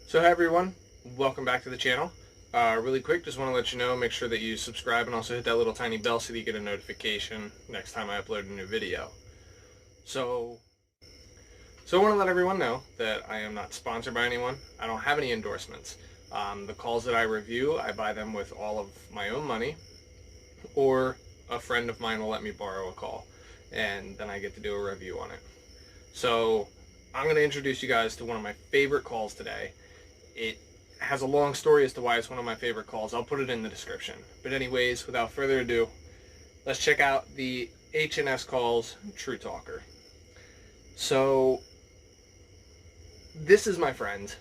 So hi everyone, welcome back to the channel. Really quick, just want to let you know, make sure that you subscribe and also hit that little tiny bell so that you get a notification next time I upload a new video. So I want to let everyone know that I am not sponsored by anyone. I don't have any endorsements. The calls that I review, I buy them with all of my own money, or a friend of mine will let me borrow a call, and then I get to do a review on it. So I'm going to introduce you guys to one of my favorite calls today. It has a long story as to why it's one of my favorite calls. I'll put it in the description. But anyways, without further ado, let's check out the H&S Calls True Talker. So this is my friend.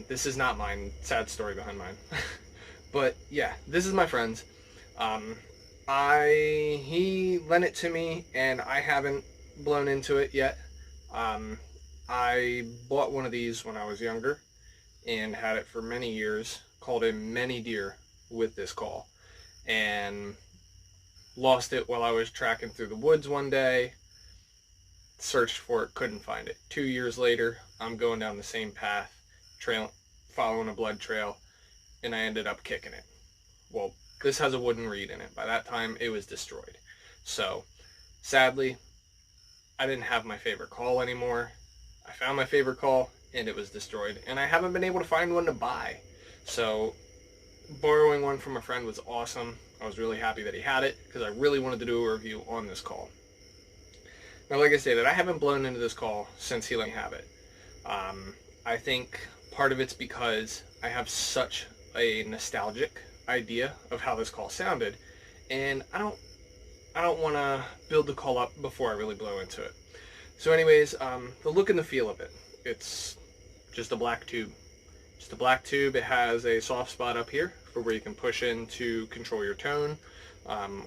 This is not mine. Sad story behind mine. But yeah, this is my friend's. He lent it to me and I haven't blown into it yet. I bought one of these when I was younger and had it for many years, called in many deer with this call, and lost it while I was tracking through the woods one day, searched for it, couldn't find it. 2 years later, I'm going down the same path, following a blood trail, and I ended up kicking it. Well, this has a wooden reed in it. By that time, it was destroyed. So, sadly, I didn't have my favorite call anymore. I found my favorite call, and it was destroyed, and I haven't been able to find one to buy. So borrowing one from a friend was awesome. I was really happy that he had it because I really wanted to do a review on this call. Now, like I said, I haven't blown into this call since he let me have it. I think part of it's because I have such a nostalgic idea of how this call sounded, and I don't want to build the call up before I really blow into it. So anyways, the look and the feel of it. It's just a black tube. Just a black tube. It has a soft spot up here for where you can push in to control your tone,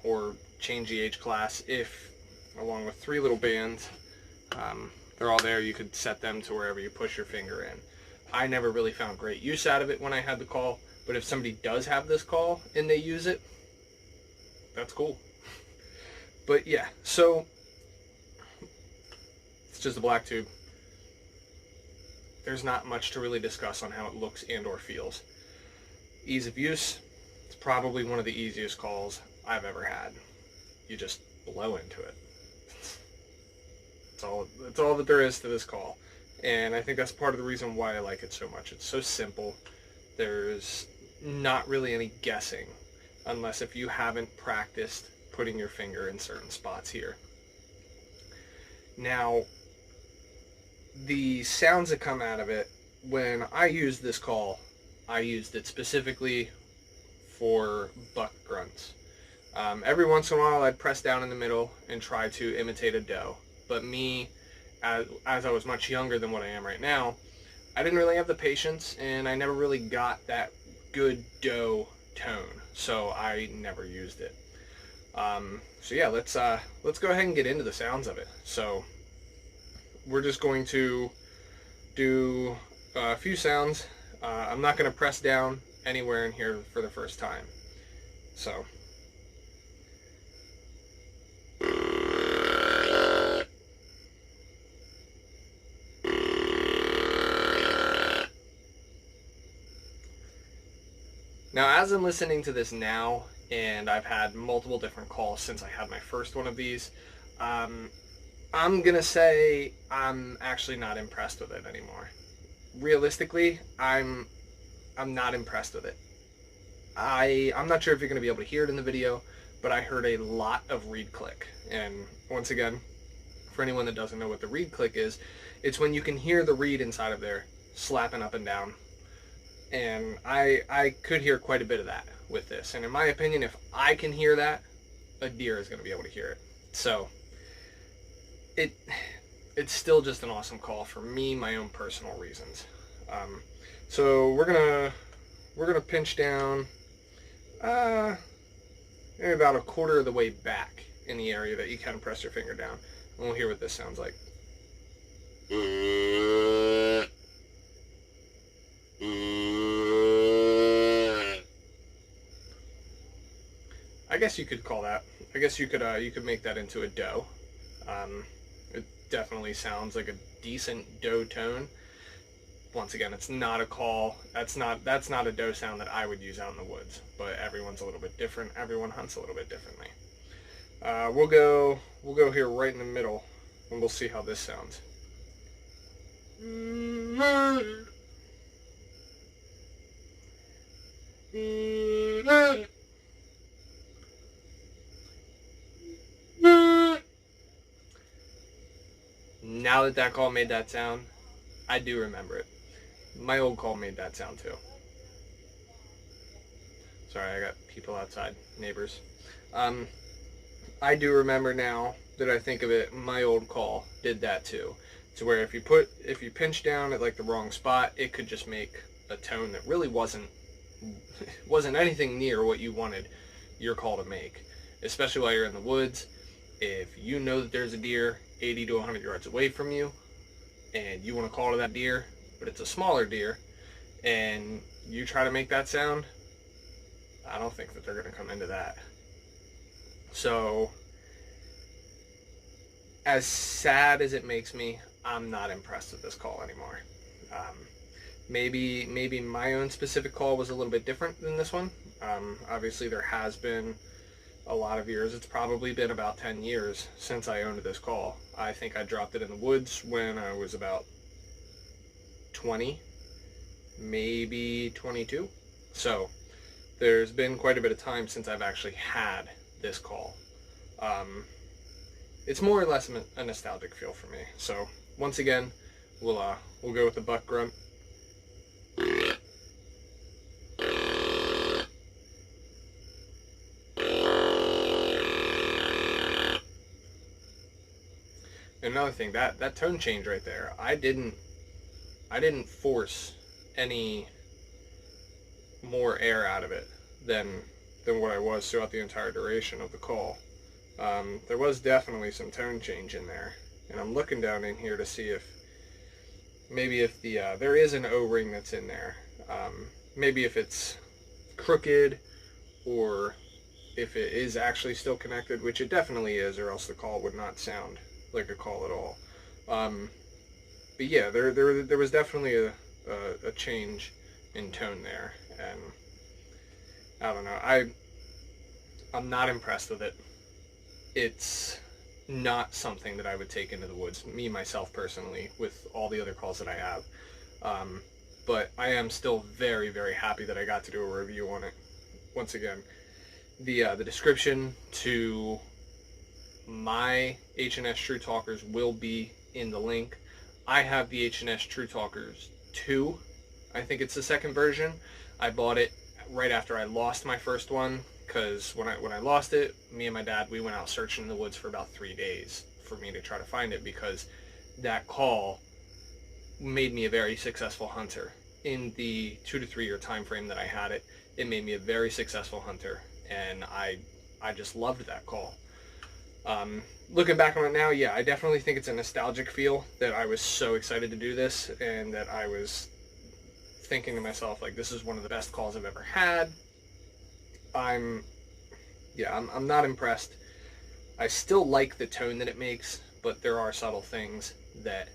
or change the H class if, along with 3 little bands, they're all there. You could set them to wherever you push your finger in. I never really found great use out of it when I had the call, but if somebody does have this call and they use it, that's cool. But yeah, so it's just a black tube. There's not much to really discuss on how it looks and or feels. Ease of use, it's probably one of the easiest calls I've ever had. You just blow into it. That's all that there is to this call. And I think that's part of the reason why I like it so much. It's so simple. There's not really any guessing, unless if you haven't practiced putting your finger in certain spots here. Now, the sounds that come out of it, when I used this call, I used it specifically for buck grunts. Every once in a while I'd press down in the middle and try to imitate a doe, but me, as I was much younger than what I am right now, I didn't really have the patience, and I never really got that good doe tone, so I never used it. So yeah, let's go ahead and get into the sounds of it. So we're just going to do a few sounds. I'm not going to press down anywhere in here for the first time. So now, as I'm listening to this now, and I've had multiple different calls since I had my first one of these, I'm gonna say I'm actually not impressed with it anymore. Realistically, I'm not impressed with it. I'm not sure if you're gonna be able to hear it in the video, but I heard a lot of reed click. And once again, for anyone that doesn't know what the reed click is, it's when you can hear the reed inside of there slapping up and down. And I could hear quite a bit of that with this. And in my opinion, if I can hear that, a deer is gonna be able to hear it. So it's still just an awesome call for me, my own personal reasons. So we're gonna pinch down maybe about a quarter of the way back in the area that you can press your finger down, and we'll hear what this sounds like. I guess you could call that. I guess you could make that into a doe. It definitely sounds like a decent doe tone. once again, it's not a call. That's not a doe sound that I would use out in the woods. But everyone's a little bit different. Everyone hunts a little bit differently. We'll go here right in the middle, and we'll see how this sounds. Now that call made that sound, I do remember it. My old call made that sound too. Sorry, I got people outside, neighbors. I do remember now that I think of it, my old call did that too. To where if you pinch down at like the wrong spot, it could just make a tone that really wasn't anything near what you wanted your call to make. Especially while you're in the woods. If you know that there's a deer 80 to 100 yards away from you, and you want to call to that deer, but it's a smaller deer, and you try to make that sound, I don't think that they're going to come into that. So, as sad as it makes me, I'm not impressed with this call anymore. Maybe my own specific call was a little bit different than this one. Obviously, there has been a lot of years. It's probably been about 10 years since I owned this call. I think I dropped it in the woods when I was about 20, maybe 22. So there's been quite a bit of time since I've actually had this call. It's more or less a nostalgic feel for me. So once again, we'll go with the buck grunt. Another thing, that tone change right there, I didn't force any more air out of it than what I was throughout the entire duration of the call. There was definitely some tone change in there, and I'm looking down in here to see if there is an O-ring that's in there. Maybe if it's crooked, or if it is actually still connected, which it definitely is, or else the call would not sound like a call at all. But yeah, there was definitely a change in tone there, and I don't know, I'm not impressed with it. It's not something that I would take into the woods, me myself personally, with all the other calls that I have. But I am still very, very happy that I got to do a review on it. Once again, the description to my H&S True Talkers will be in the link. I have the H&S True Talkers 2. I think it's the second version. I bought it right after I lost my first one, because when I lost it, me and my dad, we went out searching in the woods for about 3 days for me to try to find it, because that call made me a very successful hunter. In the 2 to 3 year time frame that I had it, it made me a very successful hunter, and I just loved that call. Looking back on it now, yeah, I definitely think it's a nostalgic feel that I was so excited to do this, and that I was thinking to myself, like, this is one of the best calls I've ever had. I'm not impressed. I still like the tone that it makes, but there are subtle things that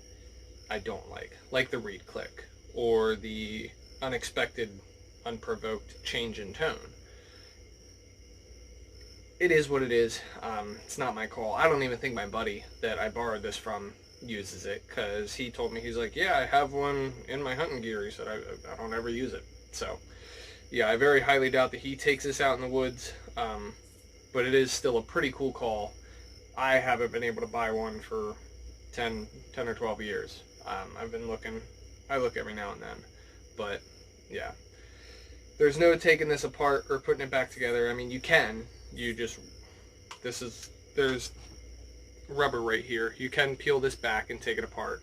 I don't like the reed click, or the unexpected, unprovoked change in tone. It is what it is. It's not my call. I don't even think my buddy that I borrowed this from uses it, because he told me, he's like, yeah, I have one in my hunting gear. He said, I don't ever use it. So yeah, I very highly doubt that he takes this out in the woods, but it is still a pretty cool call. I haven't been able to buy one for 10 or 12 years. I've been looking. I look every now and then, but yeah, there's no taking this apart or putting it back together. I mean, you can. There's rubber right here. You can peel this back and take it apart,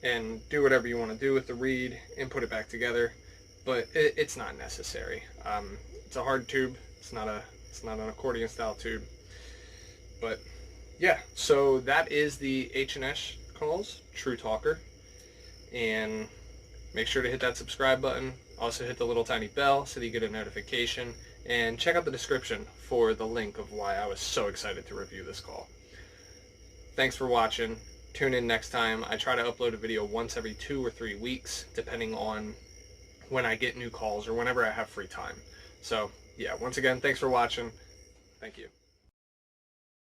and do whatever you want to do with the reed and put it back together, but it's not necessary. It's a hard tube. It's not an accordion style tube. But yeah, so that is the H&S calls True Talker, and make sure to hit that subscribe button. Also hit the little tiny bell so that you get a notification, and check out the description for the link of why I was so excited to review this call. Thanks for watching. tune in next time. I try to upload a video once every 2 or 3 weeks, depending on when I get new calls or whenever I have free time. So yeah, once again, thanks for watching. Thank you.